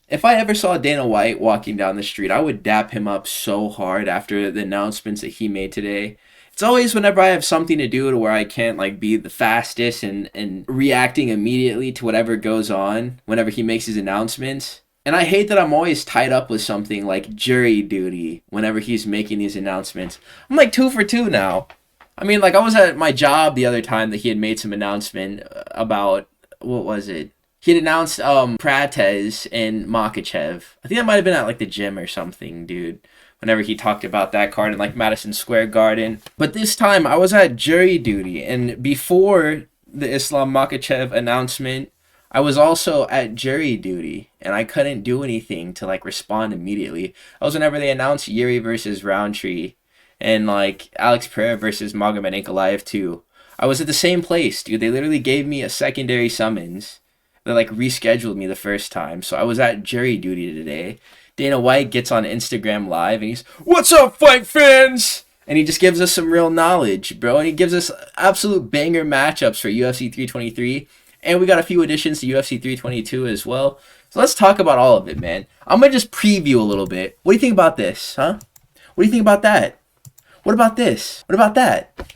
If I ever saw Dana White walking down the street, I would dap him up so hard after the announcements that he made today. It's always whenever I have something to do to where I can't like be the fastest and reacting immediately to whatever goes on whenever he makes his announcements. And I hate that I'm always tied up with something like jury duty whenever he's making these announcements. I'm like 2 for 2 now. I mean, like I was at my job the other time that he had made some announcement about what was it? He had announced Prates and Makachev. I think that might have been at like the gym or something, dude. Whenever he talked about that card in like Madison Square Garden. But this time I was at jury duty, and before the Islam Makachev announcement, I was also at jury duty, and I couldn't do anything to like respond immediately. That was whenever they announced Yuri versus Roundtree, and like Alex Pereira versus Magomed Ankalaev too. I was at the same place, dude. They literally gave me a secondary summons. They like rescheduled me the first time, so I was at jury duty today. Dana White gets on Instagram Live and he's, "What's up, fight fans?" And he just gives us some real knowledge, bro. And he gives us absolute banger matchups for UFC 323. And we got a few additions to UFC 322 as well. So let's talk about all of it, man. I'm going to just preview a little bit. What do you think about this, huh? What do you think about that? What about this? What about that?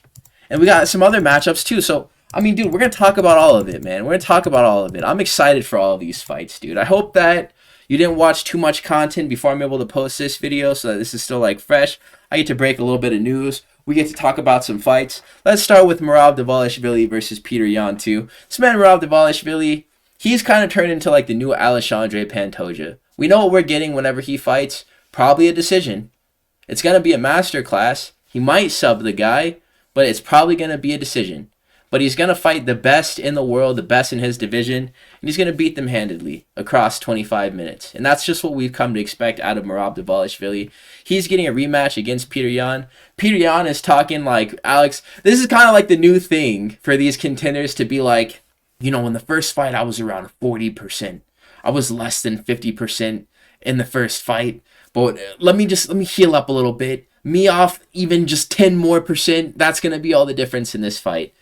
And we got some other matchups too. So, I mean, dude, we're going to talk about all of it, man. We're going to talk about all of it. I'm excited for all of these fights, dude. I hope that you didn't watch too much content before I'm able to post this video so that this is still like fresh. I get to break a little bit of news. We get to talk about some fights. Let's start with Merab Dvalishvili versus Peter Yan too. This man Merab Dvalishvili, he's kind of turned into like the new Alexandre Pantoja. We know what we're getting whenever he fights. Probably a decision. It's going to be a masterclass. He might sub the guy, but it's probably going to be a decision. But he's going to fight the best in the world, the best in his division, and he's going to beat them handedly across 25 minutes. And that's just what we've come to expect out of Merab Dvalishvili. He's getting a rematch against Peter Yan. Peter Yan is talking like, Alex, this is kind of like the new thing for these contenders to be like, you know, in the first fight, I was around 40%. I was less than 50% in the first fight. But let me heal up a little bit. Me off even just 10 more percent. That's going to be all the difference in this fight.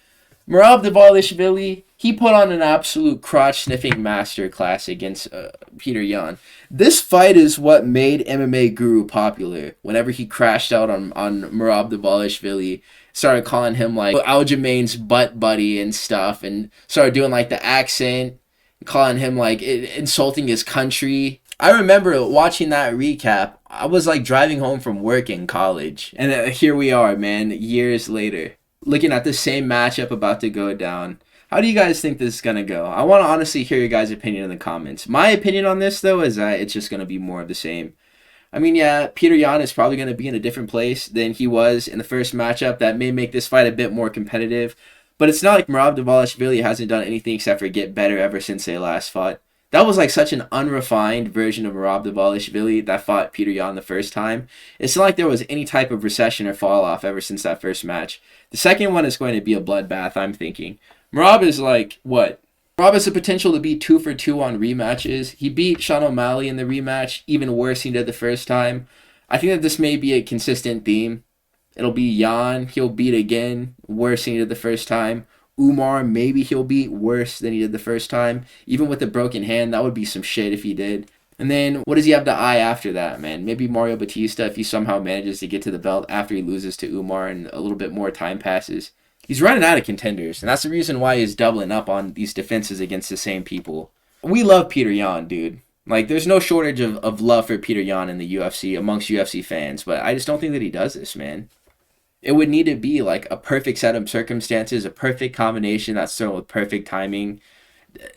Merab Dvalishvili, he put on an absolute crotch-sniffing masterclass against Peter Yan. This fight is what made MMA Guru popular. Whenever he crashed out on Merab Dvalishvili, started calling him like Aljamain's butt buddy and stuff, and started doing like the accent, calling him like insulting his country. I remember watching that recap. I was like driving home from work in college, and here we are, man, years later, looking at the same matchup about to go down. How do you guys think this is going to go? I want to honestly hear your guys' opinion in the comments. My opinion on this, though, is that it's just going to be more of the same. I mean, yeah, Peter Yan is probably going to be in a different place than he was in the first matchup. That may make this fight a bit more competitive. But it's not like Merab Dvalishvili hasn't done anything except for get better ever since they last fought. That was like such an unrefined version of Merab Dvalishvili that fought Peter Yan the first time. It's not like there was any type of recession or fall off ever since that first match. The second one is going to be a bloodbath, I'm thinking. Merab is like, what? Merab has the potential to be 2 for 2 on rematches. He beat Sean O'Malley in the rematch, even worse than he did the first time. I think that this may be a consistent theme. It'll be Yan, he'll beat again, worse than he did the first time. Umar, maybe he'll beat worse than he did the first time. Even with a broken hand, that would be some shit if he did. And then, what does he have to eye after that, man? Maybe Mario Batista if he somehow manages to get to the belt after he loses to Umar and a little bit more time passes. He's running out of contenders, and that's the reason why he's doubling up on these defenses against the same people. We love Peter Yan, dude. Like, there's no shortage of love for Peter Yan in the UFC, amongst UFC fans, but I just don't think that he does this, man. It would need to be like a perfect set of circumstances, a perfect combination that's thrown with perfect timing.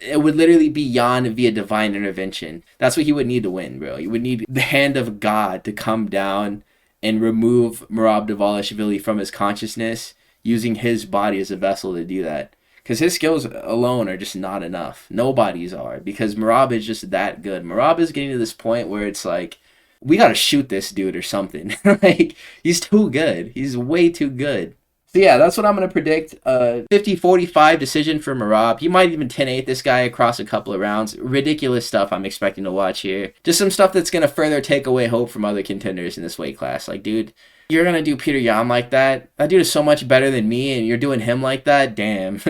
It would literally be Yan via divine intervention. That's what he would need to win, bro. He would need the hand of God to come down and remove Merab Dvalishvili from his consciousness, using his body as a vessel to do that. Because his skills alone are just not enough. Nobody's are, because Merab is just that good. Merab is getting to this point where it's like, we gotta shoot this dude or something. Like, he's too good. He's way too good. So yeah, that's what I'm gonna predict. 50-45 decision for Merab. He might even 10-8 this guy across a couple of rounds. Ridiculous stuff I'm expecting to watch here. Just some stuff that's gonna further take away hope from other contenders in this weight class. Like, dude, you're gonna do Peter Yan like that? That dude is so much better than me, and you're doing him like that? Damn.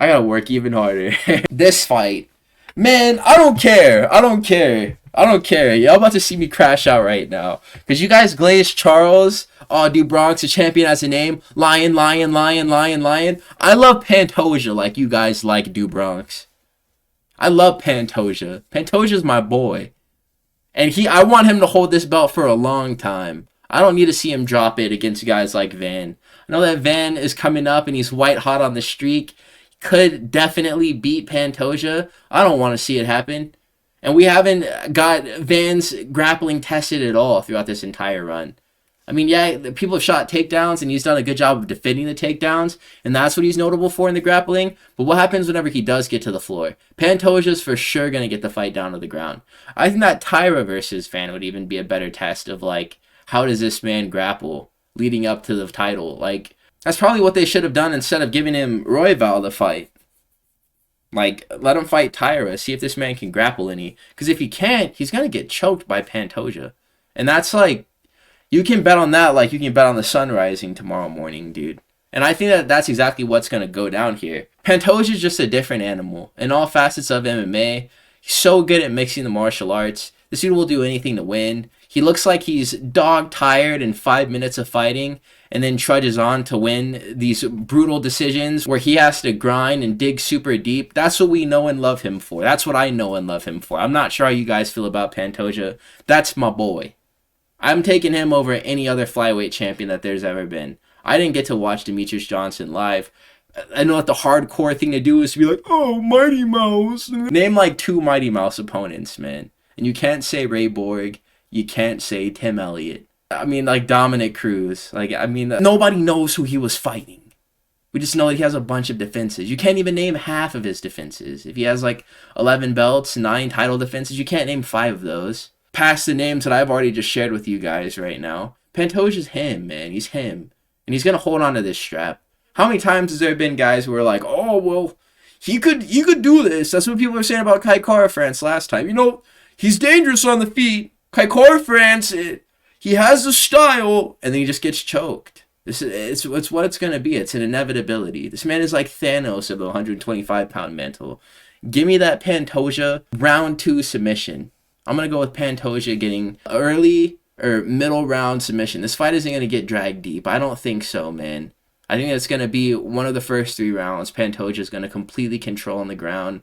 I gotta work even harder. This fight. Man, I don't care. I don't care. I don't care. Y'all about to see me crash out right now. Because you guys glazed Charles. Oh, dude, Bronx, a champion as a name. Lion, lion, lion, lion, lion. I love Pantoja like you guys like Du Bronx. I love Pantoja. Pantoja's my boy. And I want him to hold this belt for a long time. I don't need to see him drop it against guys like Van. I know that Van is coming up and he's white hot on the streak. Could definitely beat Pantoja. I don't want to see it happen. And we haven't got Van's grappling tested at all throughout this entire run. I mean, yeah, people have shot takedowns, and he's done a good job of defending the takedowns, and that's what he's notable for in the grappling. But what happens whenever he does get to the floor? Pantoja's for sure going to get the fight down to the ground. I think that Taira versus Van would even be a better test of, like, how does this man grapple leading up to the title? Like, that's probably what they should have done instead of giving him Royval the fight. Like, let him fight Taira, see if this man can grapple any. Because if he can't, he's going to get choked by Pantoja. And that's like, you can bet on that like you can bet on the sun rising tomorrow morning, dude. And I think that that's exactly what's going to go down here. Pantoja's just a different animal. In all facets of MMA, he's so good at mixing the martial arts. This dude will do anything to win. He looks like he's dog tired in 5 minutes of fighting and then trudges on to win these brutal decisions where he has to grind and dig super deep. That's what we know and love him for. That's what I know and love him for. I'm not sure how you guys feel about Pantoja. That's my boy. I'm taking him over any other flyweight champion that there's ever been. I didn't get to watch Demetrius Johnson live. I know that the hardcore thing to do is to be like, oh, Mighty Mouse. Name like 2 Mighty Mouse opponents, man. And you can't say Ray Borg. You can't say Tim Elliott. I mean, like Dominic Cruz. Like, I mean, nobody knows who he was fighting. We just know that he has a bunch of defenses. You can't even name half of his defenses. If he has like 11 belts, 9 title defenses, you can't name 5 of those. Past the names that I've already just shared with you guys right now. Pantoja's him, man. He's him. And he's going to hold on to this strap. How many times has there been guys who are like, oh, well, he could do this. That's what people were saying about Kai Kara-France last time. You know, he's dangerous on the feet. Kai Kara-France, he has the style, and then he just gets choked. It's what it's going to be. It's an inevitability. This man is like Thanos of the 125-pound mantle. Give me that Pantoja round 2 submission. I'm going to go with Pantoja getting early or middle round submission. This fight isn't going to get dragged deep. I don't think so, man. I think it's going to be one of the first 3 rounds. Pantoja is going to completely control on the ground.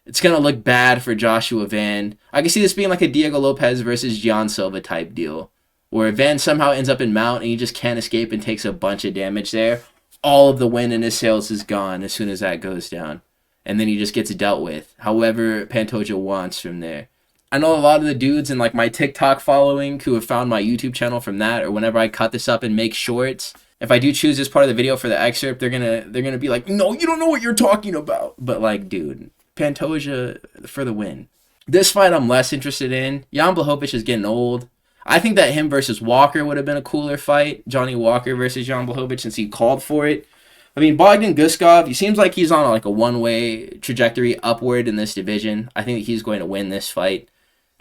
It's going to look bad for Joshua Van. I can see this being like a Diego Lopez versus Gian Silva type deal, where Van somehow ends up in mount and he just can't escape and takes a bunch of damage there. All of the win in his sales is gone as soon as that goes down. And then he just gets dealt with, however Pantoja wants from there. I know a lot of the dudes in like my TikTok following who have found my YouTube channel from that, or whenever I cut this up and make shorts, if I do choose this part of the video for the excerpt, they're gonna be like, no, you don't know what you're talking about. But like, dude, Pantoja for the win. This fight I'm less interested in. Jan Blachowicz is getting old. I think that him versus Walker would have been a cooler fight. Johnny Walker versus Jan Blachowicz, since he called for it. I mean, Bogdan Guskov, he seems like he's on like a one-way trajectory upward in this division. I think he's going to win this fight.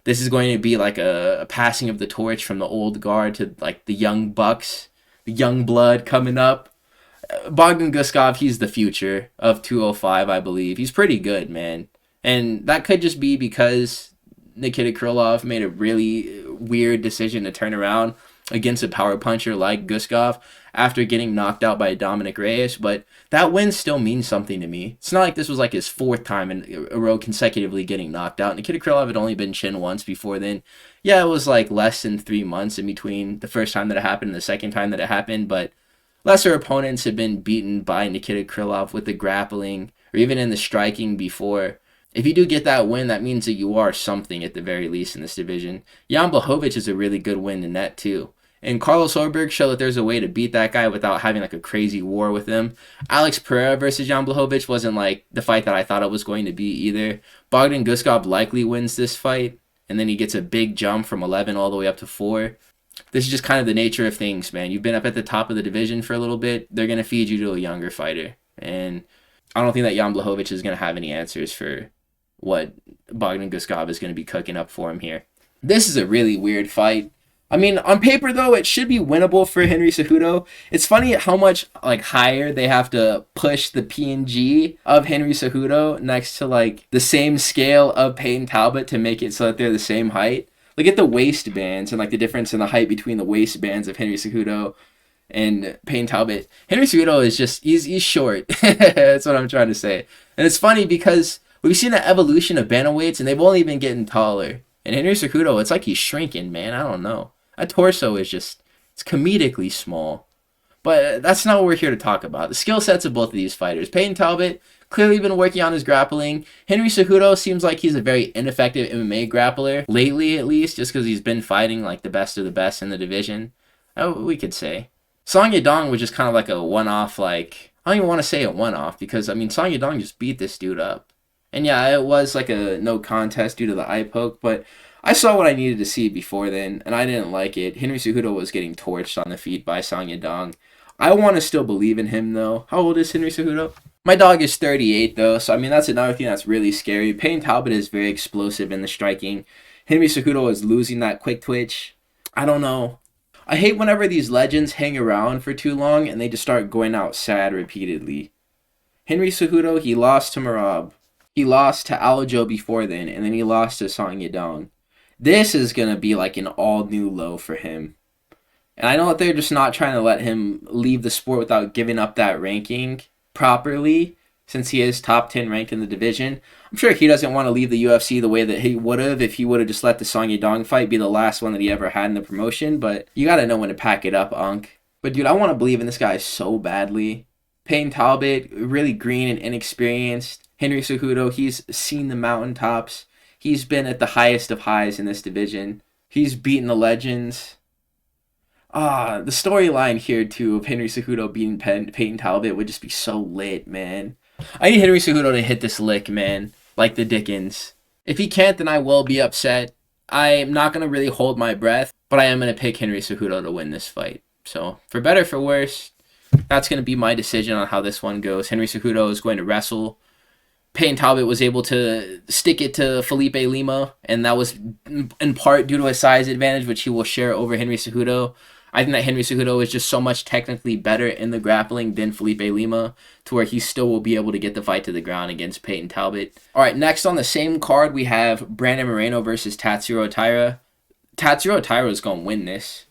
This is going to be like a passing of the torch from the old guard to like the young bucks, the young blood coming up. Bogdan Guskov, he's the future of 205, I believe. He's pretty good, man. And that could just be because Nikita Krylov made a really weird decision to turn around against a power puncher like Guskov after getting knocked out by Dominic Reyes, but that win still means something to me. It's not like this was like his 4th time in a row consecutively getting knocked out. Nikita Krylov had only been chinned once before then. Yeah, it was like less than 3 months in between the first time that it happened and the second time that it happened, but lesser opponents have been beaten by Nikita Krylov with the grappling or even in the striking before. If you do get that win, that means that you are something at the very least in this division. Jan Blachowicz is a really good win in that too. And Carlos Orberg showed that there's a way to beat that guy without having like a crazy war with him. Alex Pereira versus Jan Blachowicz wasn't like the fight that I thought it was going to be either. Bogdan Guskov likely wins this fight, and then he gets a big jump from 11 all the way up to 4. This is just kind of the nature of things, man. You've been up at the top of the division for a little bit. They're going to feed you to a younger fighter. And I don't think that Jan Blachowicz is going to have any answers for what Bogdan Guskov is going to be cooking up for him here. This is a really weird fight. I mean, on paper though, it should be winnable for Henry Cejudo. It's funny how much like higher they have to push the P&G of Henry Cejudo next to like the same scale of Peyton Talbott to make it so that they're the same height. Look at the waistbands and like the difference in the height between the waistbands of Henry Cejudo and Peyton Talbott. Henry Cejudo is just he's short. That's what I'm trying to say. And it's funny because we've seen the evolution of bantamweights and they've only been getting taller. And Henry Cejudo, it's like he's shrinking, man. I don't know. That torso is just, it's comedically small. But that's not what we're here to talk about. The skill sets of both of these fighters. Peyton Talbott, clearly been working on his grappling. Henry Cejudo seems like he's a very ineffective MMA grappler. Lately, at least, just because he's been fighting like the best of the best in the division. We could say. Song Yadong was just kind of like a one-off, like, I don't even want to say a one-off, because, I mean, Song Yadong just beat this dude up. And yeah, it was like a no contest due to the eye poke, but I saw what I needed to see before then, and I didn't like it. Henry Cejudo was getting torched on the feet by Song Yadong. I want to still believe in him, though. How old is Henry Cejudo? My dog is 38, though, so I mean, that's another thing that's really scary. Peyton Talbott is very explosive in the striking. Henry Cejudo is losing that quick twitch. I don't know. I hate whenever these legends hang around for too long and they just start going out sad repeatedly. Henry Cejudo, he lost to Merab. He lost to Aljo before then, and then he lost to Song Yadong. This is going to be like an all-new low for him. And I know that they're just not trying to let him leave the sport without giving up that ranking properly, since he is top 10 ranked in the division. I'm sure he doesn't want to leave the UFC the way that he would have if he would have just let the Song Yadong fight be the last one that he ever had in the promotion, but you got to know when to pack it up, Unk. But dude, I want to believe in this guy so badly. Peyton Talbott, really green and inexperienced. Henry Cejudo, he's seen the mountaintops. He's been at the highest of highs in this division. He's beaten the legends. The storyline here, too, of Henry Cejudo beating Peyton Talbott would just be so lit, man. I need Henry Cejudo to hit this lick, man, like the Dickens. If he can't, then I will be upset. I'm not going to really hold my breath, but I am going to pick Henry Cejudo to win this fight. So, for better or for worse, that's going to be my decision on how this one goes. Henry Cejudo is going to wrestle. Peyton Talbott was able to stick it to Felipe Lima, and that was in part due to a size advantage, which he will share over Henry Cejudo. I think that Henry Cejudo is just so much technically better in the grappling than Felipe Lima, to where he still will be able to get the fight to the ground against Peyton Talbott. All right, next on the same card, we have Brandon Moreno versus Tatsuro Taira. Tatsuro Taira is going to win this.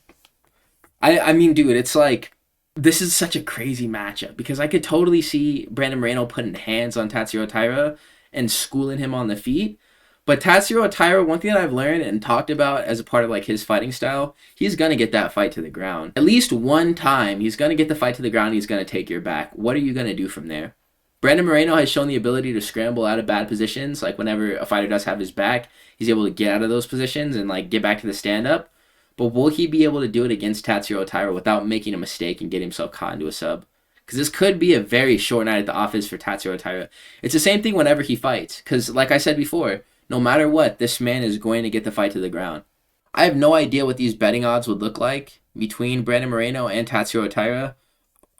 I mean, dude, it's like, this is such a crazy matchup because I could totally see Brandon Moreno putting hands on Tatsuro Taira and schooling him on the feet. But Tatsuro Taira, one thing that I've learned and talked about as a part of like his fighting style, he's going to get that fight to the ground. At least one time, he's going to get the fight to the ground. He's going to take your back. What are you going to do from there? Brandon Moreno has shown the ability to scramble out of bad positions. Like whenever a fighter does have his back, he's able to get out of those positions and like get back to the stand-up. But will he be able to do it against Tatsuro Taira without making a mistake and get himself caught into a sub? Because this could be a very short night at the office for Tatsuro Taira. It's the same thing whenever he fights. Because like I said before, no matter what, this man is going to get the fight to the ground. I have no idea what these betting odds would look like between Brandon Moreno and Tatsuro Taira.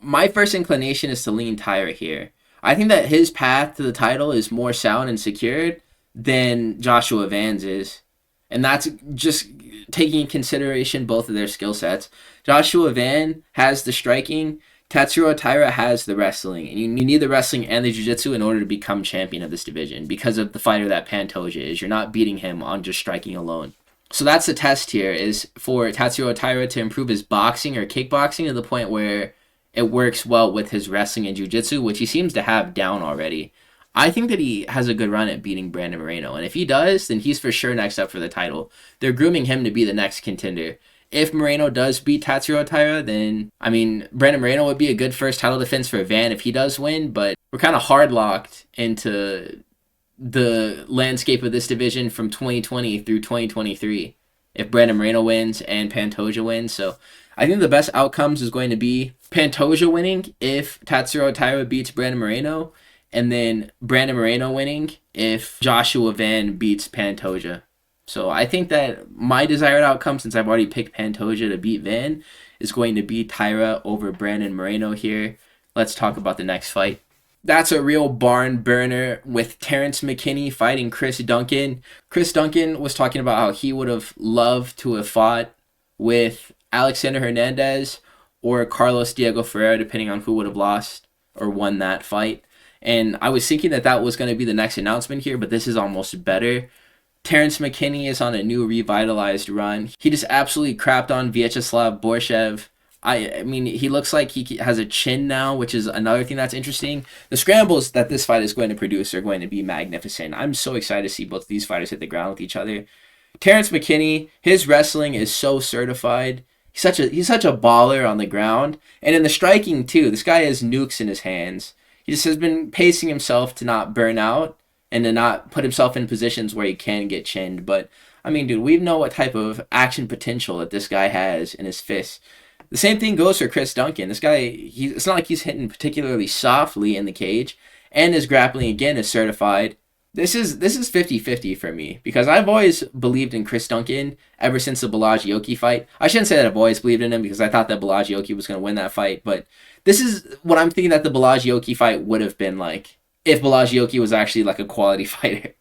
My first inclination is to lean Taira here. I think that his path to the title is more sound and secured than Joshua Van's is. And that's just taking in consideration both of their skill sets. Joshua Van has the striking. Tatsuro Taira has the wrestling. And you need the wrestling and the jiu-jitsu in order to become champion of this division because of the fighter that Pantoja is. You're not beating him on just striking alone. So that's the test here, is for Tatsuro Taira to improve his boxing or kickboxing to the point where it works well with his wrestling and jiu-jitsu, which he seems to have down already. I think that he has a good run at beating Brandon Moreno. And if he does, then he's for sure next up for the title. They're grooming him to be the next contender. If Moreno does beat Tatsuro Taira, then, I mean, Brandon Moreno would be a good first title defense for Van if he does win, but we're kind of hard-locked into the landscape of this division from 2020 through 2023 if Brandon Moreno wins and Pantoja wins. So I think the best outcomes is going to be Pantoja winning if Tatsuro Taira beats Brandon Moreno, and then Brandon Moreno winning if Joshua Van beats Pantoja. So I think that my desired outcome, since I've already picked Pantoja to beat Van, is going to be Taira over Brandon Moreno here. Let's talk about the next fight. That's a real barn burner with Terrence McKinney fighting Chris Duncan. Chris Duncan was talking about how he would have loved to have fought with Alexander Hernandez or Carlos Diego Ferreira, depending on who would have lost or won that fight. And I was thinking that that was going to be the next announcement here, but this is almost better. Terrence McKinney is on a new revitalized run. He just absolutely crapped on Vyacheslav Borshev. I mean, he looks like he has a chin now, which is another thing that's interesting. The scrambles that this fight is going to produce are going to be magnificent. I'm so excited to see both of these fighters hit the ground with each other. Terrence McKinney, his wrestling is so certified. He's such a baller on the ground. And in the striking, too. This guy has nukes in his hands. He just has been pacing himself to not burn out and to not put himself in positions where he can get chinned. But, I mean, dude, we know what type of action potential that this guy has in his fists. The same thing goes for Chris Duncan. This guy, it's not like he's hitting particularly softly in the cage, and his grappling, again, is certified. This is 50-50 for me, because I've always believed in Chris Duncan ever since the Blachowicz fight. I shouldn't say that I've always believed in him, because I thought that Blachowicz was going to win that fight, but this is what I'm thinking that the Blachowicz fight would have been like if Blachowicz was actually like a quality fighter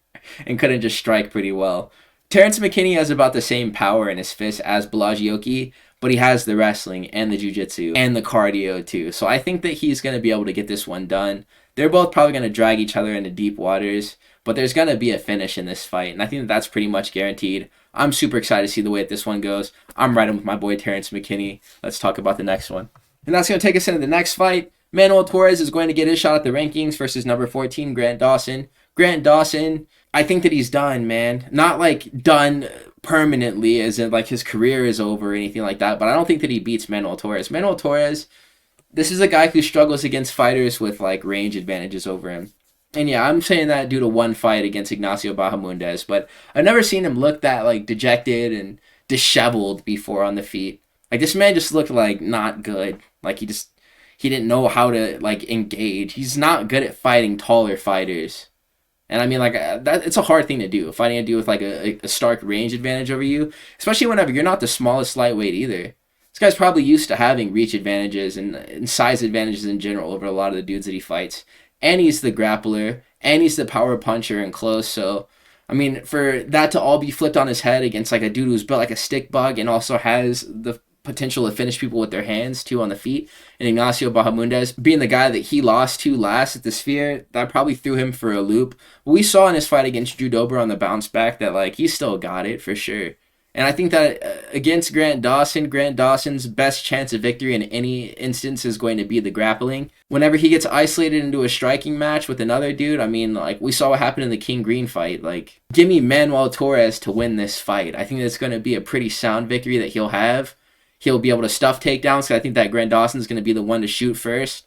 and couldn't just strike pretty well. Terrence McKinney has about the same power in his fist as Blachowicz, but he has the wrestling and the jiu-jitsu and the cardio too. So I think that he's going to be able to get this one done. They're both probably going to drag each other into deep waters, but there's going to be a finish in this fight, and I think that that's pretty much guaranteed. I'm super excited to see the way that this one goes. I'm riding with my boy Terrence McKinney. Let's talk about the next one. And that's going to take us into the next fight. Manuel Torres is going to get his shot at the rankings versus number 14, Grant Dawson. Grant Dawson, I think that he's done, man. Not like done permanently, as in like his career is over or anything like that, but I don't think that he beats Manuel Torres. Manuel Torres, this is a guy who struggles against fighters with like range advantages over him. And yeah, I'm saying that due to one fight against Ignacio Bahamundes, but I've never seen him look that like dejected and disheveled before on the feet. Like this man just looked like not good. Like he didn't know how to like engage. He's not good at fighting taller fighters. And I mean, like, that it's a hard thing to do, fighting a dude with, like, a stark range advantage over you, especially whenever you're not the smallest lightweight either. This guy's probably used to having reach advantages and size advantages in general over a lot of the dudes that he fights. And he's the grappler, and he's the power puncher and close, so, I mean, for that to all be flipped on his head against, like, a dude who's built like a stick bug and also has the potential to finish people with their hands, too, on the feet, and Ignacio Bahamundes being the guy that he lost to last at the Sphere, that probably threw him for a loop. We saw in his fight against Drew Dober on the bounce back that, like, he still got it, for sure. And I think that against Grant Dawson's best chance of victory in any instance is going to be the grappling. Whenever he gets isolated into a striking match with another dude, I mean, like, we saw what happened in the King Green fight. Like, give me Manuel Torres to win this fight. I think that's going to be a pretty sound victory that he'll have. He'll be able to stuff takedowns, because I think that Grant Dawson's going to be the one to shoot first.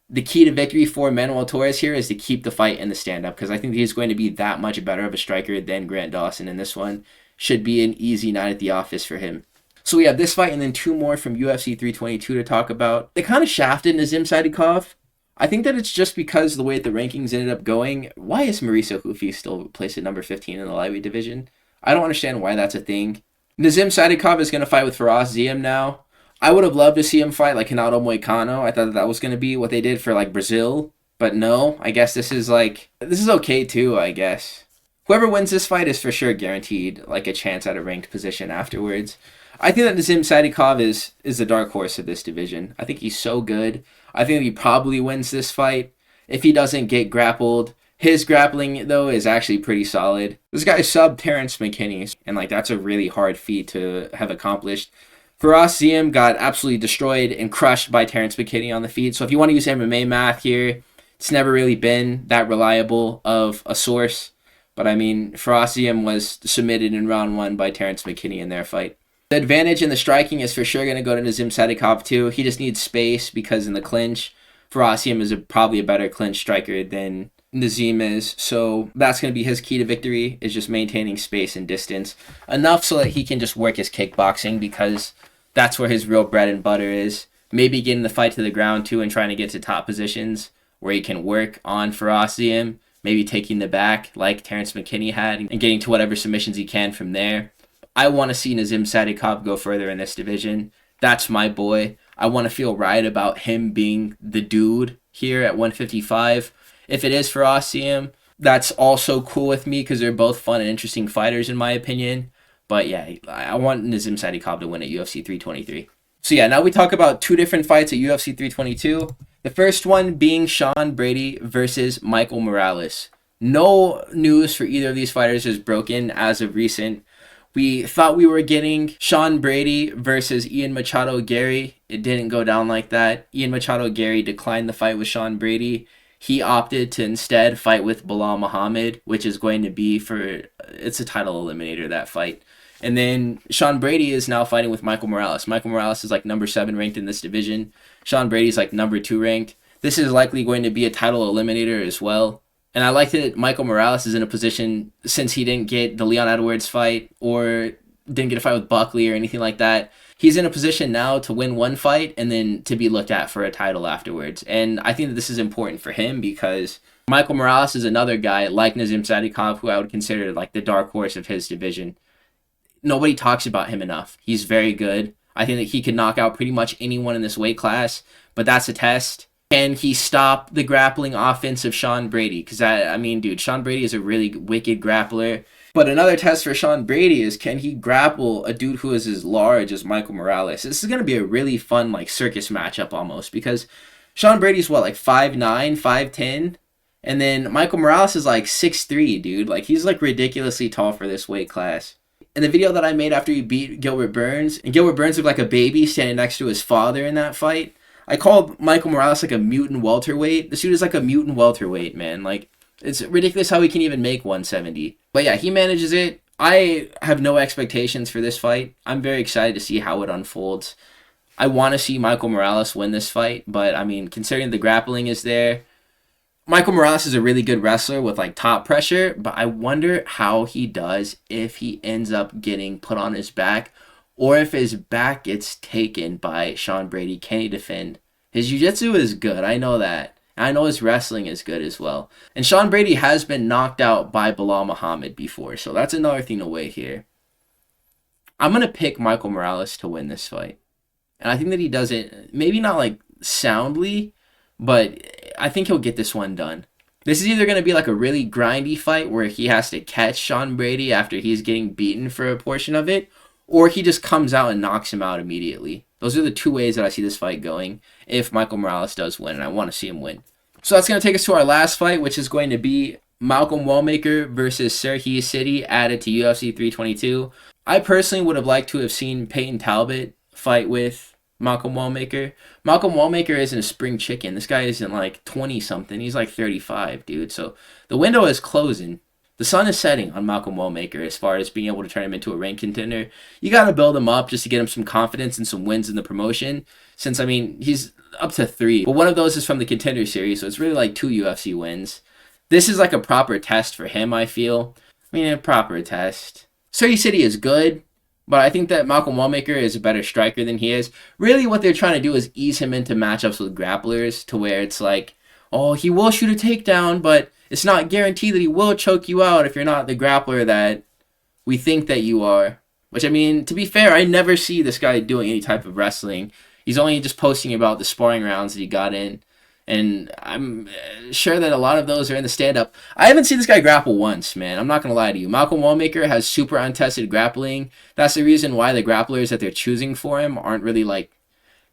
The key to victory for Manuel Torres here is to keep the fight in the stand-up, because I think he's going to be that much better of a striker than Grant Dawson in this one. Should be an easy night at the office for him. So we have this fight and then two more from UFC 322 to talk about. They kind of shafted Ziam Sadykhov. I think that it's just because the way the rankings ended up going. Why is Mauricio Hufi still placed at number 15 in the lightweight division? I don't understand why that's a thing. Ziam Sadykhov is going to fight with Ziam now. I would have loved to see him fight like Renato Moicano. I thought that was going to be what they did for like Brazil. But no, I guess this is okay too, I guess. Whoever wins this fight is for sure guaranteed like a chance at a ranked position afterwards. I think that Ziam Sadykhov is the dark horse of this division. I think he's so good. I think he probably wins this fight. If he doesn't get grappled, his grappling, though, is actually pretty solid. This guy subbed Terrence McKinney, and like that's a really hard feat to have accomplished. Ziam got absolutely destroyed and crushed by Terrence McKinney on the feet. So if you want to use MMA math here, it's never really been that reliable of a source. But I mean, Ziam was submitted in round 1 by Terrence McKinney in their fight. The advantage in the striking is for sure going to go to Ziam Sadykhov too. He just needs space because in the clinch, Ziam is probably a better clinch striker than Ziam is. So that's going to be his key to victory, is just maintaining space and distance. Enough so that he can just work his kickboxing, because that's where his real bread and butter is. Maybe getting the fight to the ground too and trying to get to top positions where he can work on Ziam. Maybe taking the back like Terrence McKinney had and getting to whatever submissions he can from there. I want to see Ziam Sadykhov go further in this division. That's my boy. I want to feel right about him being the dude here at 155. If it is for Ziam, that's also cool with me because they're both fun and interesting fighters in my opinion. But yeah, I want Nazim Sadykhov to win at UFC 323. So yeah, now we talk about two different fights at UFC 322. The first one being Sean Brady versus Michael Morales. No news for either of these fighters is broken as of recent. We thought we were getting Sean Brady versus Ian Machado Gary. It didn't go down like that. Ian Machado Gary declined the fight with Sean Brady. He opted to instead fight with Bilal Muhammad, which is going to be it's a title eliminator, that fight. And then Sean Brady is now fighting with Michael Morales. Michael Morales is like number 7 ranked in this division. Sean Brady's like number 2 ranked. This is likely going to be a title eliminator as well. And I like that Michael Morales is in a position, since he didn't get the Leon Edwards fight or didn't get a fight with Buckley or anything like that, he's in a position now to win one fight and then to be looked at for a title afterwards. And I think that this is important for him because Michael Morales is another guy like Nazim Sadykhov who I would consider like the dark horse of his division. Nobody talks about him enough. He's very good. I think that he can knock out pretty much anyone in this weight class, but that's a test. Can he stop the grappling offense of Sean Brady? Because, dude, Sean Brady is a really wicked grappler. But another test for Sean Brady is, can he grapple a dude who is as large as Michael Morales? This is going to be a really fun, like, circus matchup almost. Because Sean Brady's, 5'9", 5'10"? And then Michael Morales is, 6'3", dude. Like, he's, ridiculously tall for this weight class. In the video that I made after he beat Gilbert Burns, and Gilbert Burns looked like a baby standing next to his father in that fight, I called Michael Morales a mutant welterweight. This dude is a mutant welterweight, man. It's ridiculous how he can even make 170. But yeah, he manages it. I have no expectations for this fight. I'm very excited to see how it unfolds. I want to see Michael Morales win this fight, but considering the grappling is there, Michael Morales is a really good wrestler with top pressure, but I wonder how he does if he ends up getting put on his back, or if his back gets taken by Sean Brady. Can he defend? His jiu-jitsu is good, I know that. I know his wrestling is good as well. And Sean Brady has been knocked out by Bilal Muhammad before, so that's another thing to weigh here. I'm going to pick Michael Morales to win this fight. And I think that he does it, maybe not soundly, but I think he'll get this one done. This is either going to be a really grindy fight where he has to catch Sean Brady after he's getting beaten for a portion of it, or he just comes out and knocks him out immediately. Those are the two ways that I see this fight going if Michael Morales does win, and I want to see him win. So that's going to take us to our last fight, which is going to be Malcolm Wellmaker versus Serhiy Sidey added to UFC 322. I personally would have liked to have seen Peyton Talbott fight with Malcolm Wellmaker. Malcolm Wellmaker isn't a spring chicken. This guy isn't 20-something. He's 35, dude. So the window is closing. The sun is setting on Malcolm Wellmaker as far as being able to turn him into a ranked contender. You got to build him up just to get him some confidence and some wins in the promotion. Since, he's up to 3. But one of those is from the Contender Series, so it's really 2 UFC wins. This is a proper test for him, I feel. A proper test. Serhiy Sidey is good, but I think that Malcolm Wellmaker is a better striker than he is. Really what they're trying to do is ease him into matchups with grapplers to where it's oh, he will shoot a takedown, but it's not guaranteed that he will choke you out if you're not the grappler that we think that you are. Which, to be fair, I never see this guy doing any type of wrestling. He's only just posting about the sparring rounds that he got in. And I'm sure that a lot of those are in the stand-up. I haven't seen this guy grapple once, man. I'm not going to lie to you. Malcolm Wellmaker has super untested grappling. That's the reason why the grapplers that they're choosing for him aren't really,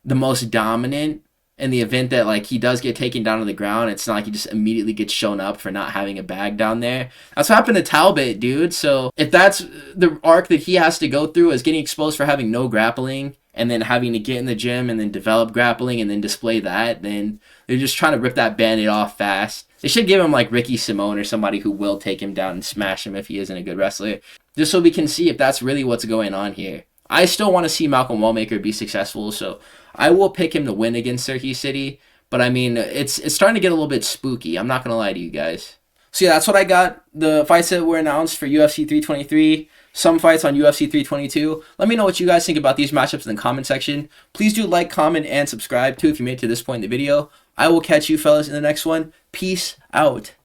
the most dominant. In the event that he does get taken down to the ground, it's not like he just immediately gets shown up for not having a bag down there. That's what happened to Talbott, dude. So if that's the arc that he has to go through, is getting exposed for having no grappling and then having to get in the gym and then develop grappling and then display that, then they're just trying to rip that band-aid off fast. They should give him Ricky Simone or somebody who will take him down and smash him if he isn't a good wrestler, just so we can see if that's really what's going on here. I still want to see Malcolm Wellmaker be successful, so I will pick him to win against Serhiy Sidey. But it's starting to get a little bit spooky. I'm not going to lie to you guys. So yeah, that's what I got. The fights that were announced for UFC 323. Some fights on UFC 322. Let me know what you guys think about these matchups in the comment section. Please do like, comment, and subscribe too if you made it to this point in the video. I will catch you fellas in the next one. Peace out.